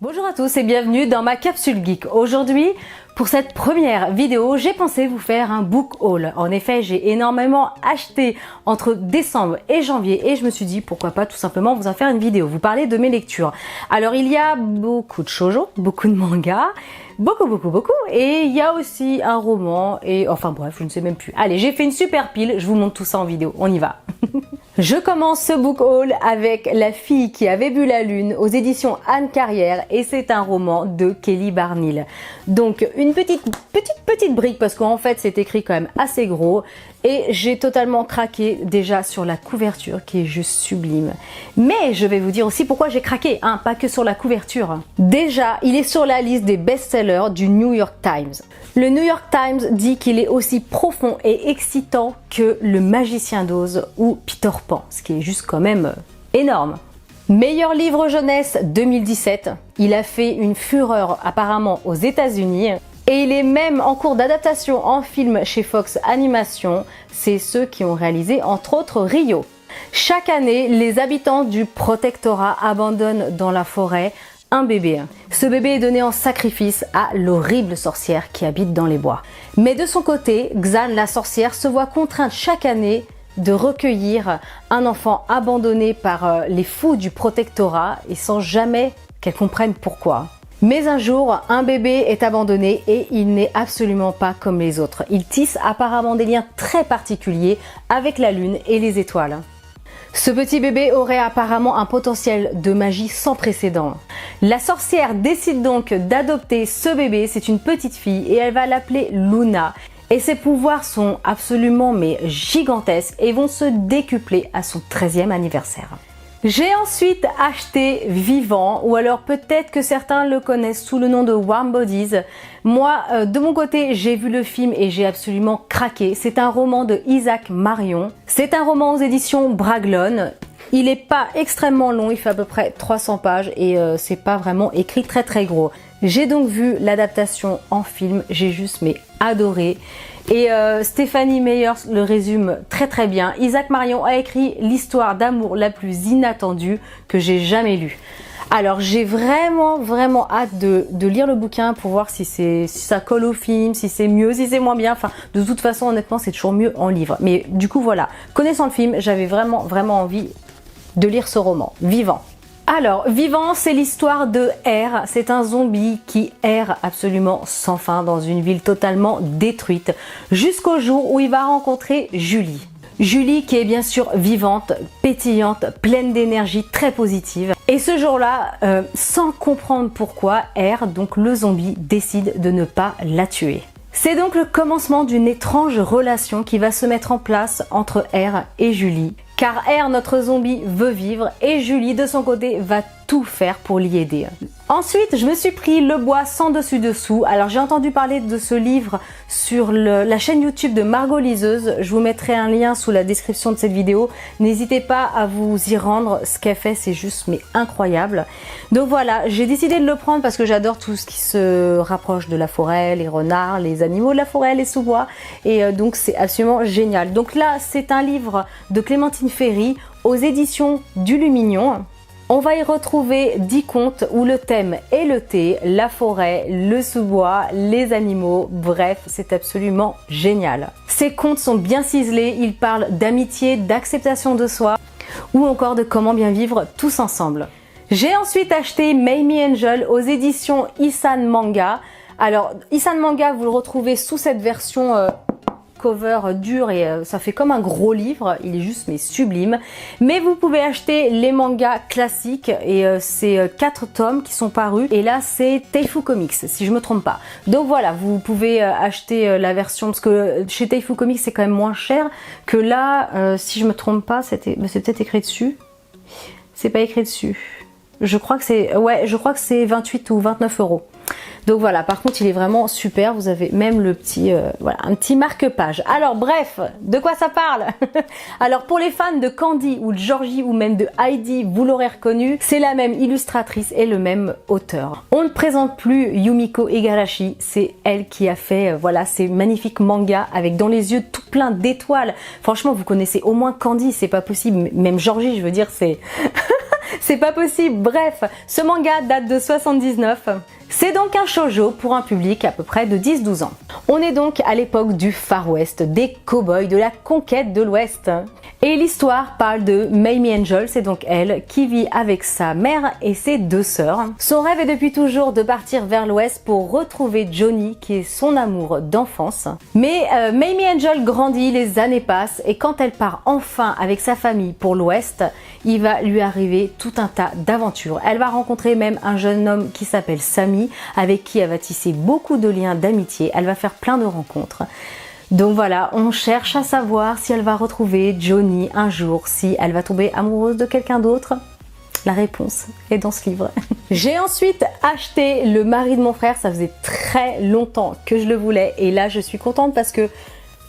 Bonjour à tous et bienvenue dans ma capsule geek. Aujourd'hui, pour cette première vidéo, j'ai pensé vous faire un book haul. En effet, j'ai énormément acheté entre décembre et janvier et je me suis dit pourquoi pas tout simplement vous en faire une vidéo, vous parler de mes lectures. Alors il y a beaucoup de shoujo, beaucoup de mangas, beaucoup et il y a aussi un roman et enfin bref, je ne sais même plus. Allez, j'ai fait une super pile, je vous montre tout ça en vidéo, on y va. Je commence ce book haul avec La fille qui avait vu la lune aux éditions Anne Carrière et c'est un roman de Kelly Barnhill. Donc une petite brique parce qu'en fait c'est écrit quand même assez gros et j'ai totalement craqué déjà sur la couverture qui est juste sublime. Mais je vais vous dire aussi pourquoi j'ai craqué, hein, pas que sur la couverture. Déjà, il est sur la liste des best-sellers du New York Times. Le New York Times dit qu'il est aussi profond et excitant que Le Magicien d'Oz ou Peter Pan, ce qui est juste quand même énorme. Meilleur livre jeunesse 2017, il a fait une fureur apparemment aux États-Unis et il est même en cours d'adaptation en film chez Fox Animation, c'est ceux qui ont réalisé entre autres Rio. Chaque année, les habitants du protectorat abandonnent dans la forêt un bébé. Ce bébé est donné en sacrifice à l'horrible sorcière qui habite dans les bois. Mais de son côté, Xan la sorcière se voit contrainte chaque année de recueillir un enfant abandonné par les fous du protectorat et sans jamais qu'elle comprenne pourquoi. Mais un jour, un bébé est abandonné et il n'est absolument pas comme les autres. Il tisse apparemment des liens très particuliers avec la lune et les étoiles. Ce petit bébé aurait apparemment un potentiel de magie sans précédent. La sorcière décide donc d'adopter ce bébé, c'est une petite fille et elle va l'appeler Luna. Et ses pouvoirs sont absolument gigantesques et vont se décupler à son 13e anniversaire. J'ai ensuite acheté Vivant, ou alors peut-être que certains le connaissent sous le nom de Warm Bodies. Moi, de mon côté, j'ai vu le film et j'ai absolument craqué. C'est un roman de Isaac Marion. C'est un roman aux éditions Bragelonne. Il n'est pas extrêmement long, il fait à peu près 300 pages et c'est pas vraiment écrit très gros. J'ai donc vu l'adaptation en film, j'ai juste adoré. Et Stéphanie Meyers le résume très bien. Isaac Marion a écrit l'histoire d'amour la plus inattendue que j'ai jamais lue. Alors j'ai vraiment hâte de lire le bouquin pour voir si ça colle au film, si c'est mieux, si c'est moins bien. Enfin, de toute façon, honnêtement, c'est toujours mieux en livre. Mais du coup, voilà. Connaissant le film, j'avais vraiment envie de lire ce roman, Vivant. Alors, Vivant, c'est l'histoire de R. C'est un zombie qui erre absolument sans fin dans une ville totalement détruite jusqu'au jour où il va rencontrer Julie. Julie qui est bien sûr vivante, pétillante, pleine d'énergie, très positive. Et ce jour-là, sans comprendre pourquoi, R, donc le zombie, décide de ne pas la tuer. C'est donc le commencement d'une étrange relation qui va se mettre en place entre R et Julie. Car R, notre zombie, veut vivre et Julie, de son côté, va tout faire pour l'y aider. Ensuite, je me suis pris Le Bois sans dessus dessous. Alors, j'ai entendu parler de ce livre sur la chaîne YouTube de Margot Liseuse. Je vous mettrai un lien sous la description de cette vidéo. N'hésitez pas à vous y rendre. Ce qu'elle fait, c'est juste incroyable. Donc voilà, j'ai décidé de le prendre parce que j'adore tout ce qui se rapproche de la forêt, les renards, les animaux de la forêt, les sous-bois. Et donc, c'est absolument génial. Donc là, c'est un livre de Clémentine Ferry aux éditions du Lumignon. On va y retrouver 10 contes où le thème est le thé, la forêt, le sous-bois, les animaux, bref, c'est absolument génial. Ces contes sont bien ciselés, ils parlent d'amitié, d'acceptation de soi ou encore de comment bien vivre tous ensemble. J'ai ensuite acheté Mamie Angel aux éditions Isan Manga. Alors, Isan Manga, vous le retrouvez sous cette version cover dur et ça fait comme un gros livre, il est juste sublime. Mais vous pouvez acheter les mangas classiques et c'est 4 tomes qui sont parus et là c'est Taifu Comics si je me trompe pas. Donc voilà, vous pouvez acheter la version parce que chez Taifu Comics c'est quand même moins cher que là, si je me trompe pas, c'est peut-être écrit dessus. C'est pas écrit dessus. Je crois que c'est 28 ou 29 euros. Donc voilà, par contre il est vraiment super, vous avez même le petit, voilà, un petit marque-page. Alors bref, de quoi ça parle? Alors pour les fans de Candy ou de Georgie ou même de Heidi, vous l'aurez reconnu, c'est la même illustratrice et le même auteur. On ne présente plus Yumiko Igarashi, c'est elle qui a fait voilà, ces magnifiques mangas avec dans les yeux tout plein d'étoiles. Franchement, vous connaissez au moins Candy, c'est pas possible, même Georgie, je veux dire, c'est... C'est pas possible. Bref, ce manga date de 79. C'est donc un shoujo pour un public à peu près de 10-12 ans. On est donc à l'époque du Far West, des cow-boys, de la conquête de l'Ouest. Et l'histoire parle de Mamie Angel, c'est donc elle qui vit avec sa mère et ses deux sœurs. Son rêve est depuis toujours de partir vers l'Ouest pour retrouver Johnny, qui est son amour d'enfance. Mais Mamie Angel grandit, les années passent, et quand elle part enfin avec sa famille pour l'Ouest, il va lui arriver tout un tas d'aventures. Elle va rencontrer même un jeune homme qui s'appelle Sammy, avec qui elle va tisser beaucoup de liens d'amitié. Elle va faire plein de rencontres. Donc voilà, on cherche à savoir si elle va retrouver Johnny un jour, si elle va tomber amoureuse de quelqu'un d'autre. La réponse est dans ce livre. J'ai ensuite acheté Le mari de mon frère, ça faisait très longtemps que je le voulais et là je suis contente parce que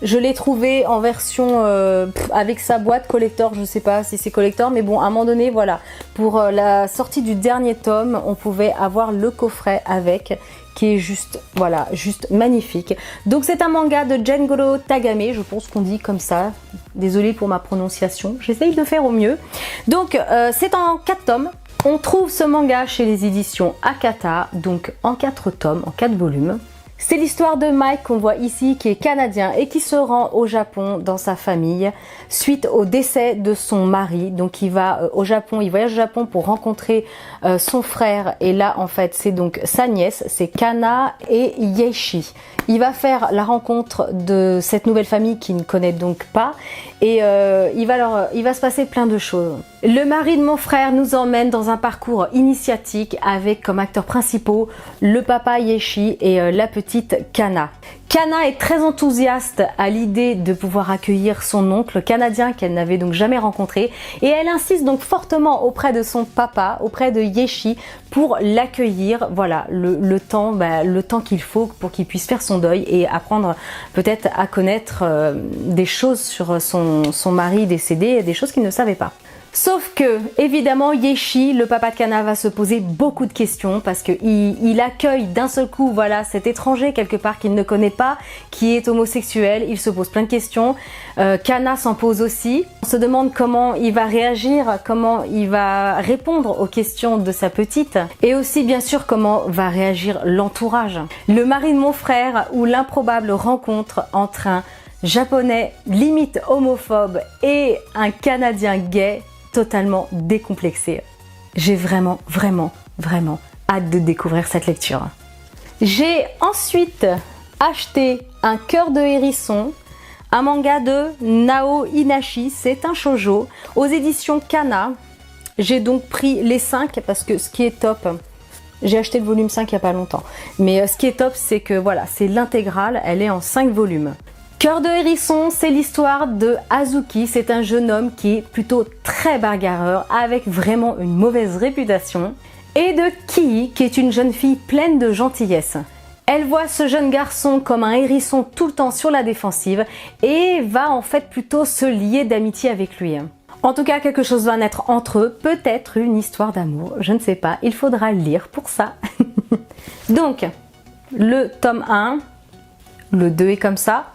je l'ai trouvé en version avec sa boîte collector, je sais pas si c'est collector, mais bon, à un moment donné, voilà, pour la sortie du dernier tome, on pouvait avoir le coffret avec, qui est juste, voilà, juste magnifique. Donc c'est un manga de Gengoro Tagame, je pense qu'on dit comme ça, désolée pour ma prononciation, j'essaye de faire au mieux. Donc c'est en 4 tomes. On trouve ce manga chez les éditions Akata, donc en 4 tomes, en 4 volumes. C'est l'histoire de Mike qu'on voit ici, qui est canadien et qui se rend au Japon dans sa famille suite au décès de son mari. Donc il va au Japon, il voyage au Japon pour rencontrer son frère et là en fait c'est donc sa nièce, c'est Kana et Yeishi. Il va faire la rencontre de cette nouvelle famille qu'il ne connaît donc pas et il va se passer plein de choses. Le mari de mon frère nous emmène dans un parcours initiatique avec comme acteurs principaux le papa Yeishi et la petite Kana. Kana est très enthousiaste à l'idée de pouvoir accueillir son oncle canadien qu'elle n'avait donc jamais rencontré et elle insiste donc fortement auprès de son papa, auprès de Yeishi pour l'accueillir, voilà, le temps qu'il faut pour qu'il puisse faire son deuil et apprendre peut-être à connaître des choses sur son mari décédé et des choses qu'il ne savait pas. Sauf que, évidemment, Yeishi, le papa de Kana, va se poser beaucoup de questions parce qu'il accueille d'un seul coup, voilà, cet étranger quelque part qu'il ne connaît pas, qui est homosexuel. Il se pose plein de questions. Kana s'en pose aussi. On se demande comment il va réagir, comment il va répondre aux questions de sa petite et aussi, bien sûr, comment va réagir l'entourage. Le mari de mon frère ou l'improbable rencontre entre un japonais limite homophobe et un canadien gay totalement décomplexé. J'ai vraiment hâte de découvrir cette lecture. J'ai ensuite acheté Un cœur de hérisson, un manga de Nao Inashi, c'est un shoujo aux éditions Kana. J'ai donc pris les 5 parce que ce qui est top, j'ai acheté le volume 5 il n'y a pas longtemps, mais ce qui est top c'est que voilà, c'est l'intégrale, elle est en 5 volumes. Cœur de hérisson, c'est l'histoire de Azuki, c'est un jeune homme qui est plutôt très bagarreur avec vraiment une mauvaise réputation, et de Kii qui est une jeune fille pleine de gentillesse. Elle voit ce jeune garçon comme un hérisson tout le temps sur la défensive et va en fait plutôt se lier d'amitié avec lui. En tout cas, quelque chose va naître entre eux, peut-être une histoire d'amour, je ne sais pas, il faudra le lire pour ça. Donc, le tome 1, le 2 est comme ça.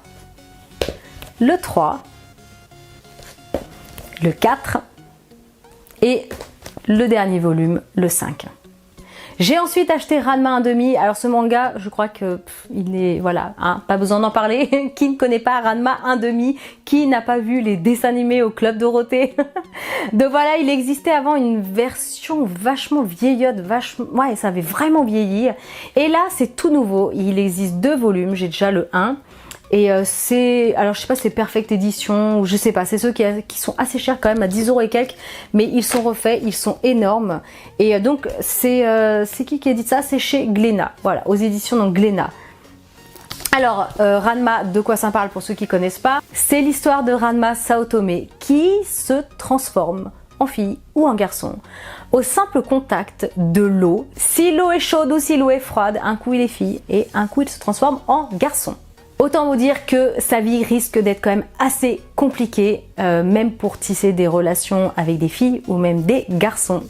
Le 3, le 4 et le dernier volume, le 5. J'ai ensuite acheté Ranma 1/2. Alors ce manga, je crois que il est, voilà, hein, pas besoin d'en parler. Qui ne connaît pas Ranma 1/2? Qui n'a pas vu les dessins animés au Club Dorothée? Donc voilà, il existait avant une version vachement vieillotte, ouais, ça avait vraiment vieilli. Et là, c'est tout nouveau. Il existe 2 volumes. J'ai déjà le 1. Et c'est, alors je sais pas, c'est Perfect Edition ou je sais pas, c'est ceux qui sont assez chers quand même, à 10 € et quelques, mais ils sont refaits, ils sont énormes. Et donc c'est qui a dit ça? C'est chez Glénat, voilà, aux éditions donc Glénat. Alors Ranma, de quoi ça parle pour ceux qui connaissent pas? C'est l'histoire de Ranma Saotome qui se transforme en fille ou en garçon au simple contact de l'eau. Si l'eau est chaude ou si l'eau est froide, un coup il est fille et un coup il se transforme en garçon. Autant vous dire que sa vie risque d'être quand même assez compliquée, même pour tisser des relations avec des filles ou même des garçons.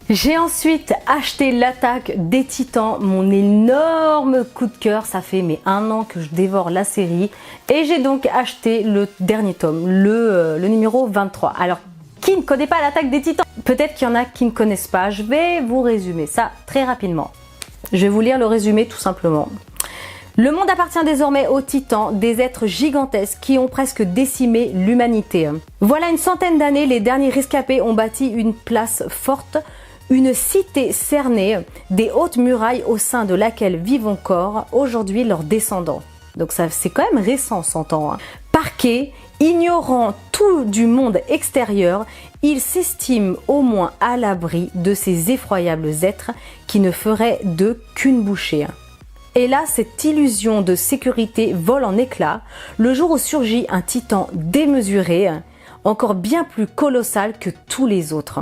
J'ai ensuite acheté L'Attaque des Titans, mon énorme coup de cœur, ça fait mais 1 an que je dévore la série. Et j'ai donc acheté le dernier tome, le numéro 23. Alors Qui ne connaît pas l'attaque des Titans? Peut-être qu'il y en a qui ne connaissent pas. Je vais vous résumer ça très rapidement. Je vais vous lire le résumé tout simplement. Le monde appartient désormais aux Titans, des êtres gigantesques qui ont presque décimé l'humanité. Voilà une centaine d'années, les derniers rescapés ont bâti une place forte, une cité cernée, des hautes murailles au sein de laquelle vivent encore aujourd'hui leurs descendants. Donc ça, c'est quand même récent, 100 ans. Parqués, ignorant tout du monde extérieur, ils s'estiment au moins à l'abri de ces effroyables êtres qui ne feraient d'eux qu'une bouchée. Et là, cette illusion de sécurité vole en éclats le jour où surgit un titan démesuré, encore bien plus colossal que tous les autres.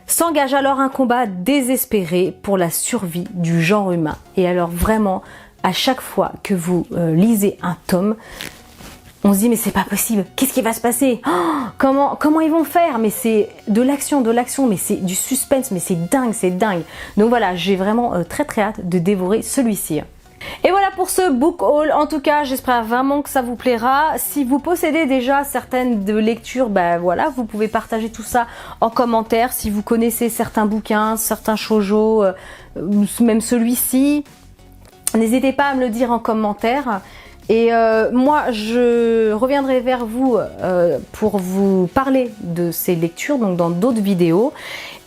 S'engage alors un combat désespéré pour la survie du genre humain. Et alors vraiment, à chaque fois que vous lisez un tome, on se dit mais c'est pas possible, qu'est-ce qui va se passer? Comment ils vont faire? Mais c'est de l'action, mais c'est du suspense, mais c'est dingue. Donc voilà, j'ai vraiment très hâte de dévorer celui-ci. Et voilà pour ce book haul. En tout cas, j'espère vraiment que ça vous plaira. Si vous possédez déjà certaines de lectures, ben voilà, vous pouvez partager tout ça en commentaire. Si vous connaissez certains bouquins, certains shoujo, même celui-ci, n'hésitez pas à me le dire en commentaire. Et moi, je reviendrai vers vous pour vous parler de ces lectures, donc dans d'autres vidéos.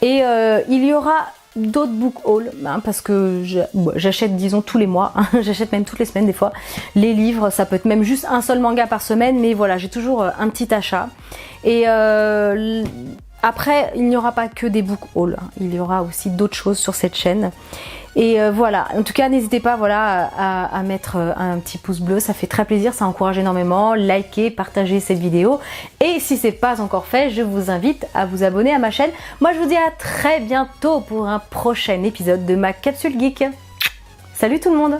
Et il y aura d'autres book hauls, hein, parce que j'achète, disons, tous les mois, hein, j'achète même toutes les semaines des fois, les livres. Ça peut être même juste un seul manga par semaine, mais voilà, j'ai toujours un petit achat. Et après, il n'y aura pas que des book hauls, hein, il y aura aussi d'autres choses sur cette chaîne. Et voilà, en tout cas n'hésitez pas voilà, à mettre un petit pouce bleu, ça fait très plaisir, ça encourage énormément, likez, partagez cette vidéo. Et si ce n'est pas encore fait, je vous invite à vous abonner à ma chaîne. Moi je vous dis à très bientôt pour un prochain épisode de ma Capsule Geek. Salut tout le monde!